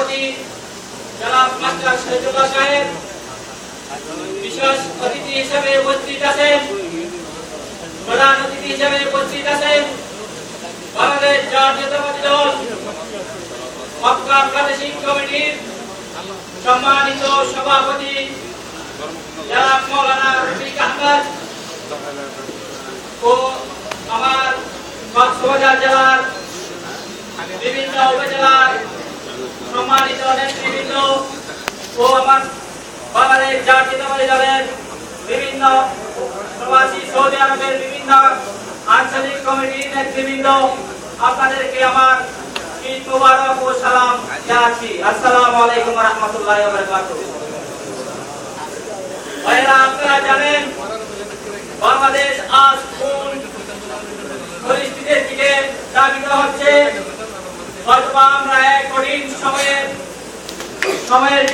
সভাপতি জনাব মাস্টার শহীদুল্লাহ সাহেব, বিশেষ অতিথি হিসেবে উপস্থিত আছেন, প্রধান অতিথি হিসেবে উপস্থিত আছেন বাংলাদেশ জাতীয়তাবাদী দল মক্কা প্রাদেশিক কমিটির সম্মানিত সভাপতি জনাব মৌলানা রফিক আহমদ ও আমার কক্সবাজার জেলার বিভিন্ন উপজেলার সম্মানিত নেতৃবৃন্দ ও আমার বাংলাদেশ জাতীয়তাবাদী দলের বিভিন্ন প্রবাসী সৌদি আরবের বিভিন্ন আঞ্চলিক কমিটির নেতৃবৃন্দ, আপনাদেরকে আমার ঈদ মুবারক ও সালাম জানাচ্ছি। আসসালামু আলাইকুম ওয়া রাহমাতুল্লাহি ওয়া বারাকাতুহু। ভাইরা, আপনারা জানেন বাংলাদেশ আজ কোন পরিস্থিতির দিকে ধাবিত হচ্ছে। হয়তোবা আমরা এক কঠিন সময়ের